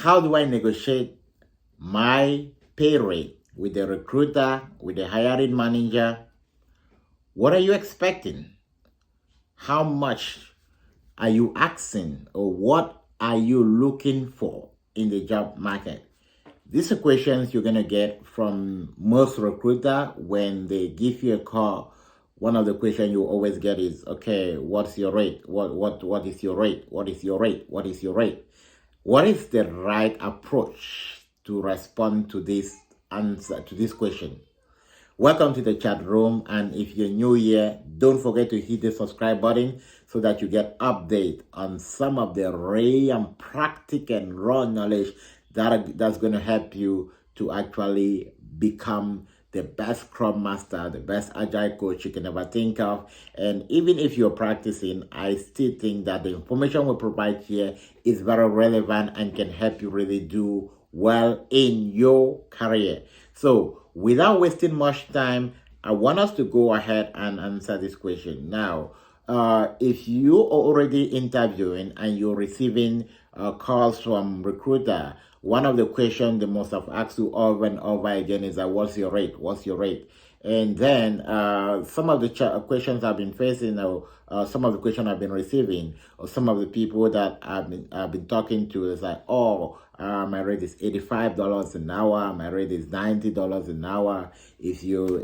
how do I negotiate my pay rate with the recruiter, with the hiring manager? What are you expecting? How much are you asking, or what are you looking for in the job market? These are questions you're going to get from most recruiter when they give you a call. One of the questions you always get is, okay, what's your rate? What is your rate? What is your rate? What is your rate? What is the right approach to respond to this answer, to this question? Welcome to the chat room, and if you're new here, don't forget to hit the subscribe button so that you get update on some of the rare and practical and raw knowledge that's going to help you to actually become the best Scrum Master, the best Agile coach you can ever think of. And even if you're practicing, I still think that the information we provide here is very relevant and can help you really do well in your career. So without wasting much time, I want us to go ahead and answer this question. Now, if you are already interviewing and you're receiving calls from recruiter, one of the questions they must have asked you over and over again is that, what's your rate? What's your rate? And then some of the questions I've been facing, or some of the questions I've been receiving, or some of the people that I've been talking to is like, oh, my rate is $85 an hour. My rate is $90 an hour. If you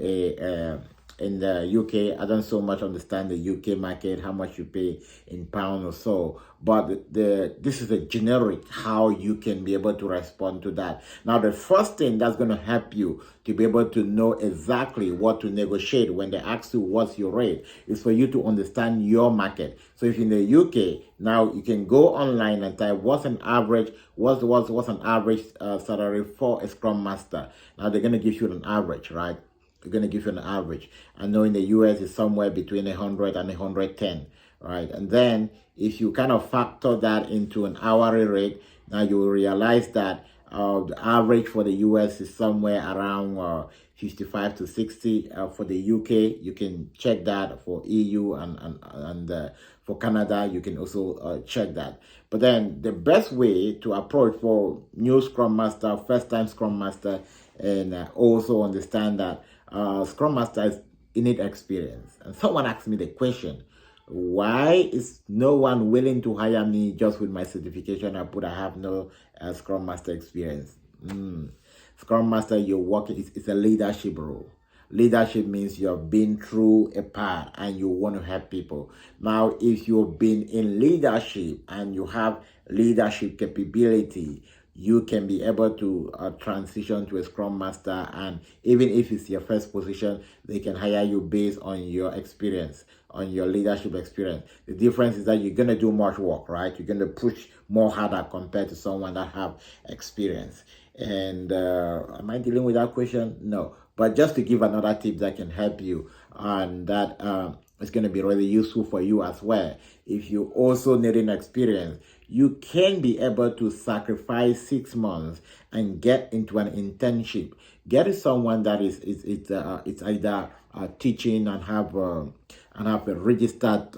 in the UK, I don't so much understand the UK market, how much you pay in pound or so, but this is a generic how you can be able to respond to that. Now, the first thing that's going to help you to be able to know exactly what to negotiate when they ask you what's your rate is for you to understand your market. So if in the UK, now you can go online and type what's an average salary for a Scrum Master. Now they're going to give you an average, right? They're going to give you an average. I know in the US it's somewhere between 100 and 110, right? And then if you kind of factor that into an hourly rate, now you will realize that the average for the US is somewhere around 55 to 60. For the UK, you can check that. For EU and for Canada, you can also check that. But then the best way to approach for new Scrum Master, first time Scrum Master, and also understand that Scrum Master is innate experience. And someone asked me the question, why is no one willing to hire me just with my certification? I have no Scrum Master experience. Scrum Master, you're working, it's a leadership role. Leadership means you have been through a path and you want to help people. Now, if you've been in leadership and you have leadership capability, you can be able to transition to a Scrum Master, and even if it's your first position, they can hire you based on your experience, on your leadership experience. The difference is that you're going to do much work, right? You're going to push more harder compared to someone that have experience. And am I dealing with that question? No. But just to give another tip that can help you, and that it's going to be really useful for you as well. If you also need an experience, you can be able to sacrifice 6 months and get into an internship. Get someone that it's either teaching and have a registered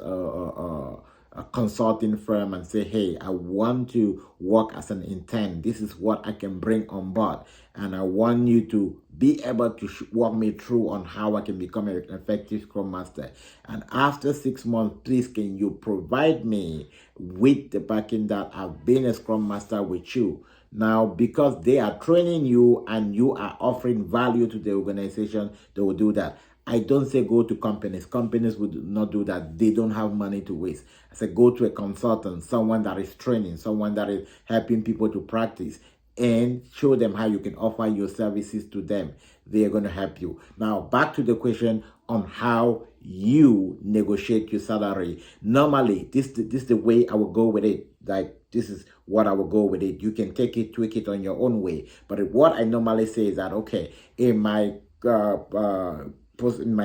a consulting firm, and say, hey, I want to work as an intern. This is what I can bring on board, and I want you to be able to walk me through on how I can become an effective Scrum Master. And after 6 months, please, can you provide me with the backing that I've been a Scrum Master with you? Now, because they are training you and you are offering value to the organization, they will do that. I don't say go to companies. Companies would not do that. They don't have money to waste. I say go to a consultant, someone that is training, someone that is helping people to practice, and show them how you can offer your services to them. They are going to help you. Now, back to the question on how you negotiate your salary. Normally, this is the way I will go with it. Like, this is what I will go with it. You can take it, tweak it on your own way. But what I normally say is that, okay, in my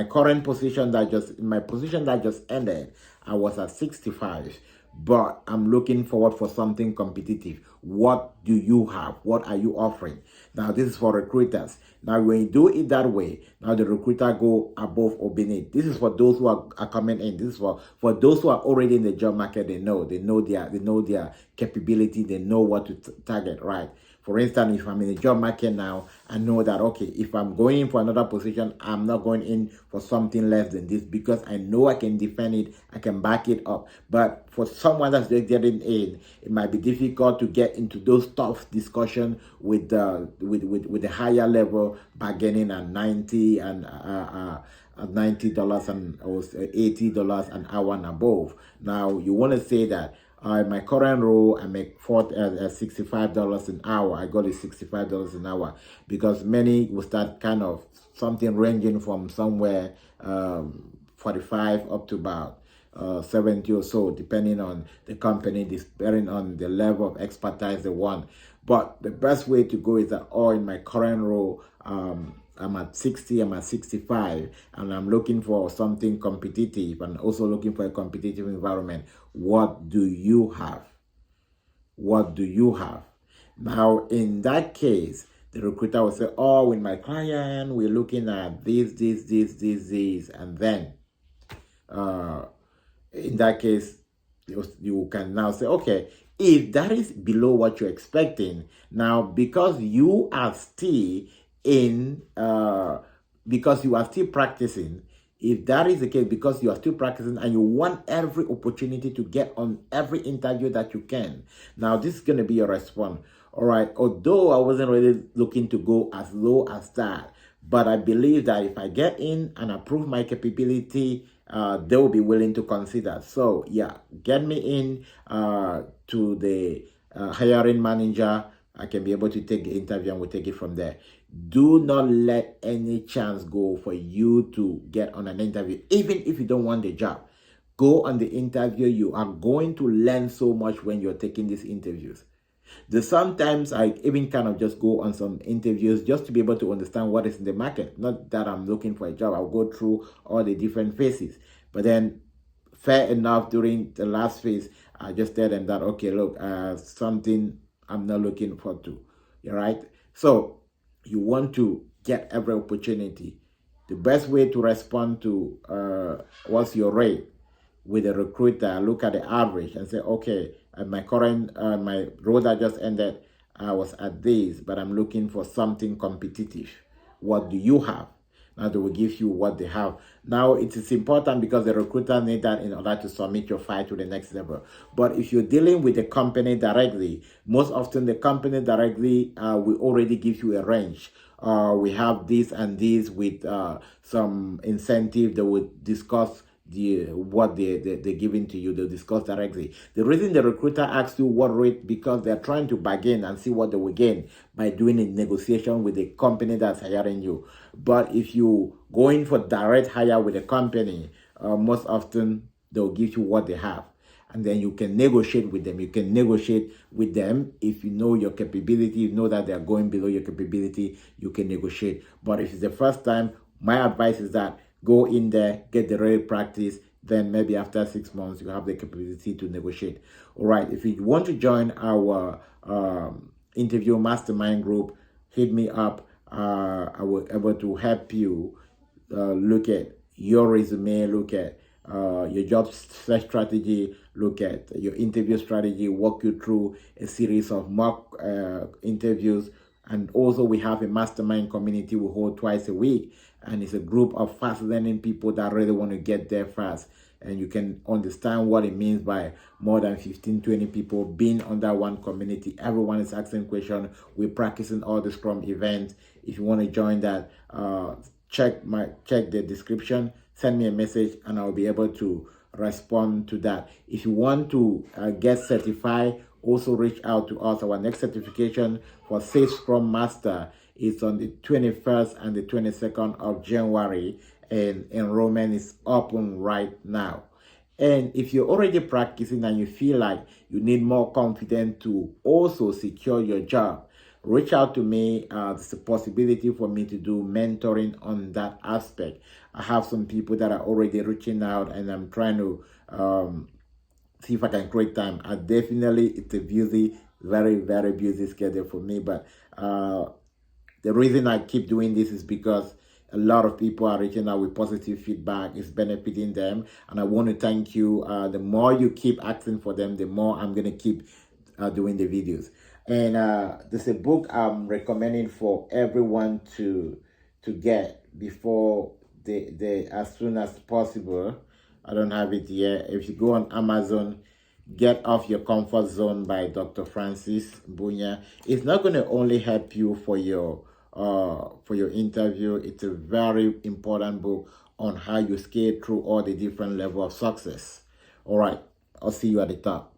current position that just ended, I was at 65, but I'm looking forward for something competitive. What do you have? What are you offering? Now, this is for recruiters. Now, when you do it that way, now the recruiter go above or beneath. This is for those who are coming in. This is for those who are already in the job market. They know their capability. They know what to target, right? For instance, if I'm in the job market now, I know that, okay, if I'm going in for another position, I'm not going in for something less than this because I know I can defend it, I can back it up. But for someone that's just getting in, it might be difficult to get into those tough discussions with the higher level bargaining at 90 and at $90 and or $80 an hour and above. Now you want to say that in my current role, I make $65 an hour. I got it $65 an hour because many will start kind of something ranging from somewhere 45 up to about 70 or so, depending on the company, depending on the level of expertise they want. But the best way to go is that, in my current role, I'm at 60, I'm at 65, and I'm looking for something competitive and also looking for a competitive environment. What do you have? What do you have? Now, in that case, the recruiter will say, with my client, we're looking at this, and then in that case, you can now say, okay, if that is below what you're expecting, now because you are still because you are still practicing, if that is the case, because you are still practicing and you want every opportunity to get on every interview that you can, now this is going to be your response. All right, although I wasn't really looking to go as low as that, but I believe that if I get in and approve my capability, they will be willing to consider. So yeah, get me in to the hiring manager. I can be able to take the interview and we'll take it from there. Do not let any chance go for you to get on an interview, even if you don't want the job. Go on the interview. You are going to learn so much when you're taking these interviews. Sometimes I even kind of just go on some interviews just to be able to understand what is in the market. Not that I'm looking for a job. I'll go through all the different phases. But then, fair enough, during the last phase, I just tell them that, okay, look, something I'm not looking for to. All right? So, you want to get every opportunity. The best way to respond to what's your rate with a recruiter, look at the average and say, okay, at my current, my role that just ended, I was at this, but I'm looking for something competitive. What do you have? Now they will give you what they have. Now it is important because the recruiter need that in order to submit your file to the next level. But if you're dealing with the company directly, most often the company directly will already give you a range. We have this and this with some incentive that will discuss what they're giving to you. They'll discuss directly. The reason the recruiter asks you what rate, because they're trying to bargain and see what they will gain by doing a negotiation with the company that's hiring you. But if you go in for direct hire with a company, most often they'll give you what they have, and then you can negotiate with them. You can negotiate with them if you know your capability, you know that they're going below your capability, you can negotiate. But if it's the first time, my advice is that go in there, get the real practice, then maybe after 6 months, you have the capability to negotiate. All right, if you want to join our interview mastermind group, hit me up. I will be able to help you look at your resume, look at your job search strategy, look at your interview strategy, walk you through a series of mock interviews. And also we have a mastermind community we hold twice a week, and it's a group of fast learning people that really want to get there fast. And you can understand what it means by more than 15, 20 people being under one community. Everyone is asking questions. We're practicing all the Scrum events. If you want to join that, check the description, send me a message, and I'll be able to respond to that. If you want to get certified, also reach out to us. Our next certification for Safe Scrum Master is on the 21st and the 22nd of January, and enrollment is open right now. And if you're already practicing and you feel like you need more confidence to also secure your job, reach out to me. There's a possibility for me to do mentoring on that aspect. I have some people that are already reaching out, and I'm trying to see if I can create time. It's a busy very, very busy schedule for me. But the reason I keep doing this is because a lot of people are reaching out with positive feedback. It's benefiting them. And I want to thank you. The more you keep asking for them, the more I'm going to keep doing the videos. And there's a book I'm recommending for everyone to get before they as soon as possible. I don't have it yet. If you go on Amazon, Get Off Your Comfort Zone by Dr. Francis Bunya. It's not going to only help you for your interview. It's a very important book on how you scale through all the different levels of success. All right, I'll see you at the top.